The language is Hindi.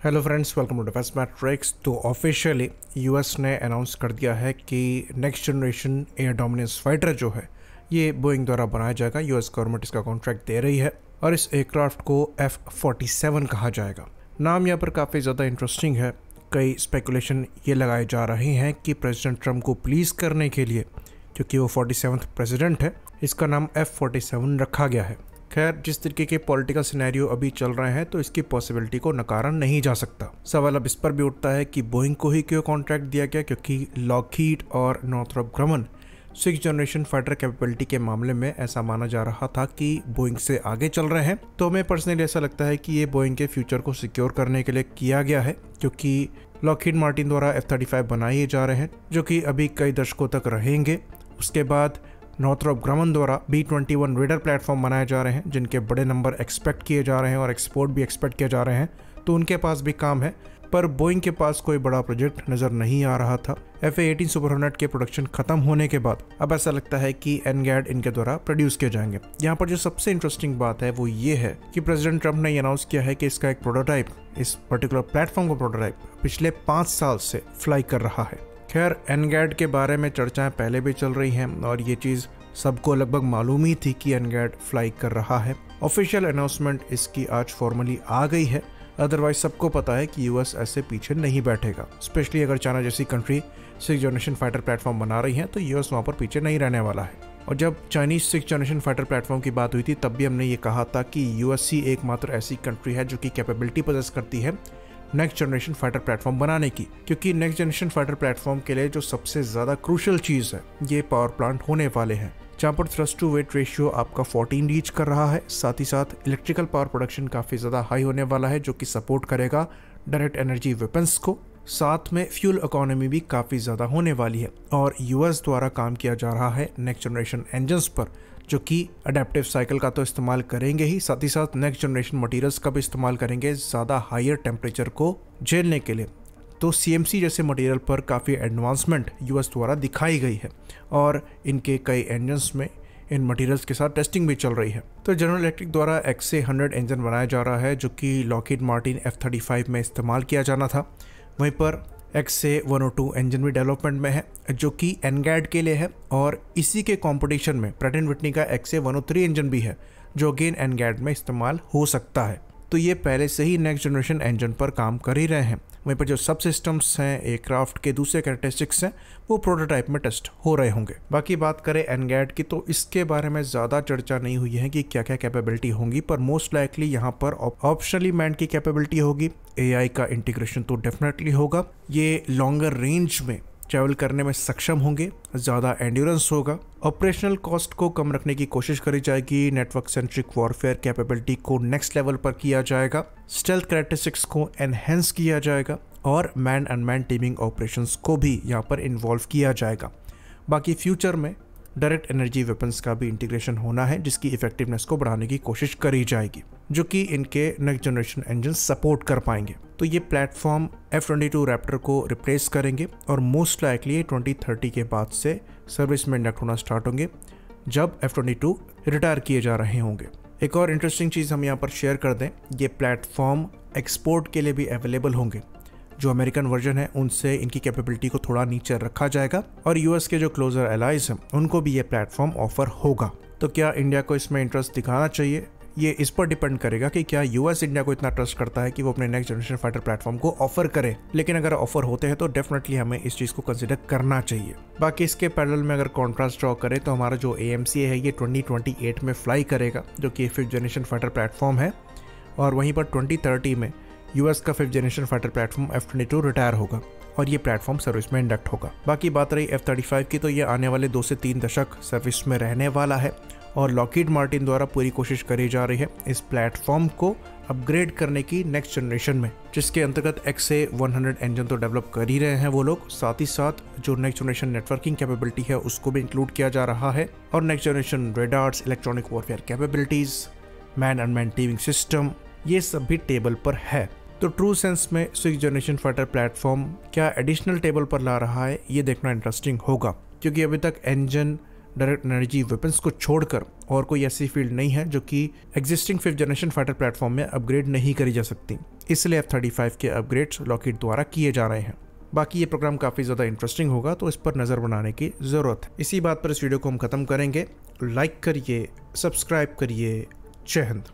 Hello friends, welcome to defence matrix. तो ऑफिशियली यूएस ने अनाउंस कर दिया है कि next generation air dominance fighter जो है ये बोइंग द्वारा बनाया जाएगा। यूएस गवर्नमेंट इसका कॉन्ट्रैक्ट दे रही है और इस एयरक्राफ्ट को F-47 कहा जाएगा। नाम यहाँ पर काफ़ी ज़्यादा इंटरेस्टिंग है। कई स्पेकुलेशन ये लगाए जा रहे हैं कि प्रेसिडेंट ट्रम्प को प्लीज़ करने के लिए, क्योंकि वो 47th प्रेसिडेंट है, इसका नाम F-47 रखा गया है। खैर, जिस तरीके के पॉलिटिकल सिनेरियो अभी चल रहे हैं तो इसकी पॉसिबिलिटी को नकारा नहीं जा सकता। सवाल अब इस पर भी उठता है कि बोइंग को ही क्यों कॉन्ट्रैक्ट दिया गया, क्योंकि लॉकहीड और Northrop ग्रमन 6th generation fighter capability के मामले में ऐसा माना जा रहा था कि बोइंग से आगे चल रहे हैं। तो हमें पर्सनली ऐसा लगता है कि ये बोइंग के फ्यूचर को सिक्योर करने के लिए किया गया है, क्योंकि लॉकहीड मार्टिन द्वारा F-35 बनाए जा रहे हैं जो कि अभी कई दशकों तक रहेंगे। उसके बाद नॉर्थरॉप ग्रमन द्वारा B-21 रेडर प्लेटफॉर्म बनाए जा रहे हैं जिनके बड़े नंबर एक्सपेक्ट किए जा रहे हैं और एक्सपोर्ट भी एक्सपेक्ट किए जा रहे हैं, तो उनके पास भी काम है। पर बोइंग के पास कोई बड़ा प्रोजेक्ट नज़र नहीं आ रहा था। F/A-18 सुपर हॉर्नेट के प्रोडक्शन खत्म होने के बाद अब ऐसा लगता है कि NGAD इनके द्वारा प्रोड्यूस किए जाएंगे। यहाँ पर जो सबसे इंटरेस्टिंग बात है वो ये है कि प्रेसिडेंट ट्रम्प ने अनाउंस किया है कि इसका एक प्रोटोटाइप, इस पर्टिकुलर प्लेटफॉर्म का प्रोटोटाइप पिछले 5 साल से फ्लाई कर रहा है। खैर, NGAD के बारे में चर्चाएं पहले भी चल रही हैं और ये चीज़ सबको लगभग मालूम ही थी कि NGAD फ्लाई कर रहा है। ऑफिशियल अनाउंसमेंट इसकी आज फॉर्मली आ गई है। अदरवाइज सबको पता है कि यूएस ऐसे पीछे नहीं बैठेगा। स्पेशली अगर चाइना जैसी country 6th generation fighter platform बना रही है तो यूएस वहाँ पर पीछे नहीं रहने वाला है। और जब Chinese 6th generation fighter platform की बात हुई थी तब भी हमने ये कहा था कि यूएस ही एकमात्र ऐसी कंट्री है जो कि कैपेबिलिटी पोजेस करती है नेक्स्ट जनरेशन फाइटर प्लेटफॉर्म बनाने की, क्योंकि नेक्स्ट जनरेशन फाइटर प्लेटफॉर्म के लिए जो सबसे ज़्यादा क्रूशियल चीज़ है ये पावर प्लांट होने वाले हैं, जहाँ पर थ्रस्ट टू वेट रेशियो आपका 14 रीच कर रहा है। साथ ही साथ इलेक्ट्रिकल पावर प्रोडक्शन काफ़ी ज़्यादा हाई होने वाला है जो कि सपोर्ट करेगा डायरेक्ट एनर्जी वेपन्स को। साथ में फ्यूल इकोनॉमी भी काफ़ी ज़्यादा होने वाली है और यूएस द्वारा काम किया जा रहा है नेक्स्ट जनरेशन इंजन्स पर, जो कि अडेप्टिव साइकिल का तो इस्तेमाल करेंगे ही, साथ ही साथ नेक्स्ट जनरेशन मटेरियल्स का भी इस्तेमाल करेंगे ज़्यादा हायर टेम्परेचर को झेलने के लिए। तो CMC जैसे मटेरियल पर काफ़ी एडवांसमेंट यूएस द्वारा दिखाई गई है और इनके कई इंजन्स में इन मटेरियल्स के साथ टेस्टिंग भी चल रही है। तो जनरल इलेक्ट्रिक द्वारा XA-100 इंजन बनाया जा रहा है जो कि लॉकहीड मार्टिन F-35 में इस्तेमाल किया जाना था। वहीं पर XA-102 इंजन भी डेवलपमेंट में है जो कि NGAD के लिए है और इसी के कंपटीशन में प्रैट एंड व्हिटनी का XA-103 इंजन भी है जो अगेन NGAD में इस्तेमाल हो सकता है। तो ये पहले से ही नेक्स्ट जनरेशन इंजन पर काम कर ही रहे हैं। वहीं पर जो सब सिस्टम्स हैं, एयरक्राफ्ट के दूसरे कैरेक्टरिस्टिक्स हैं, वो प्रोटोटाइप में टेस्ट हो रहे होंगे। बाकी बात करें NGAD की तो इसके बारे में ज़्यादा चर्चा नहीं हुई है कि क्या क्या कैपेबिलिटी होंगी, पर मोस्ट लाइकली यहाँ पर ऑप्शनली मैन की कैपेबिलिटी होगी। AI का इंटीग्रेशन तो डेफिनेटली होगा। ये लॉन्गर रेंज में ट्रैवल करने में सक्षम होंगे, ज़्यादा एंड्योरेंस होगा। ऑपरेशनल कॉस्ट को कम रखने की कोशिश करी जाएगी। नेटवर्क सेंट्रिक वॉरफेयर कैपेबिलिटी को नेक्स्ट लेवल पर किया जाएगा। स्टेल्थ कैरेक्टरिस्टिक्स को एनहेंस किया जाएगा और मैन अनमैन टीमिंग ऑपरेशंस को भी यहाँ पर इन्वॉल्व किया जाएगा। बाकी फ्यूचर में डायरेक्ट एनर्जी वेपन्स का भी इंटीग्रेशन होना है जिसकी इफेक्टिवनेस को बढ़ाने की कोशिश करी जाएगी, जो कि इनके नेक्स्ट जनरेशन इंजन सपोर्ट कर पाएंगे। तो ये प्लेटफॉर्म F-22 रैप्टर को रिप्लेस करेंगे और मोस्ट लाइकली 2030 के बाद से सर्विस में इंडक्ट होना स्टार्ट होंगे जब F-22 रिटायर किए जा रहे होंगे। एक और इंटरेस्टिंग चीज़ हम यहाँ पर शेयर कर दें, ये प्लेटफॉर्म एक्सपोर्ट के लिए भी अवेलेबल होंगे। जो अमेरिकन वर्जन है उनसे इनकी कैपेबिलिटी को थोड़ा नीचे रखा जाएगा और यूएस के जो क्लोजर एलाइज हैं उनको भी ये प्लेटफॉर्म ऑफर होगा। तो क्या इंडिया को इसमें इंटरेस्ट दिखाना चाहिए, ये इस पर डिपेंड करेगा कि क्या यूएस इंडिया को इतना ट्रस्ट करता है कि वो अपने नेक्स्ट जनरेशन फाइटर प्लेटफॉर्म को ऑफर करे। लेकिन अगर ऑफर होते हैं तो डेफिनेटली हमें इस चीज़ को कंसिडर करना चाहिए। बाकी इसके पैरेलल में अगर कॉन्ट्रास्ट ड्रॉ करें तो हमारा जो AMCA है ये 2028 में फ्लाई करेगा जो कि 5th जनरेशन फाइटर प्लेटफॉर्म है और वहीं पर 2030 में यूएस का 5th generation fighter platform F-22 retire होगा और ये प्लेटफॉर्म सर्विस में इंडक्ट होगा। बाकी बात रही F-35 की तो ये आने वाले 2 से 3 दशक सर्विस में रहने वाला है और लॉकहीड मार्टिन द्वारा पूरी कोशिश करी जा रही है इस प्लेटफॉर्म को अपग्रेड करने की नेक्स्ट जनरेशन में, जिसके अंतर्गत XA-100 इंजन तो डेवलप कर ही रहे हैं वो लोग। साथ ही साथ जो नेक्स्ट जनरेशन नेटवर्किंग कैपेबिलिटी है उसको भी इंक्लूड किया जा रहा है और next generation radars, electronic warfare capabilities, man unmanned teeming system, ये सब भी टेबल पर है। तो ट्रू सेंस में 6th जनरेशन फाइटर प्लेटफॉर्म क्या एडिशनल टेबल पर ला रहा है ये देखना इंटरेस्टिंग होगा, क्योंकि अभी तक इंजन डायरेक्ट एनर्जी वेपन्स को छोड़कर और कोई ऐसी फील्ड नहीं है जो कि existing 5th generation fighter platform में अपग्रेड नहीं करी जा सकती। इसलिए F-35 के अपग्रेड्स लॉकहीड द्वारा किए जा रहे हैं। बाकी ये प्रोग्राम काफ़ी ज़्यादा इंटरेस्टिंग होगा, तो इस पर नज़र बनाने की ज़रूरत है। इसी बात पर इस वीडियो को हम ख़त्म करेंगे। लाइक करिए, सब्सक्राइब करिए। जय हिंद।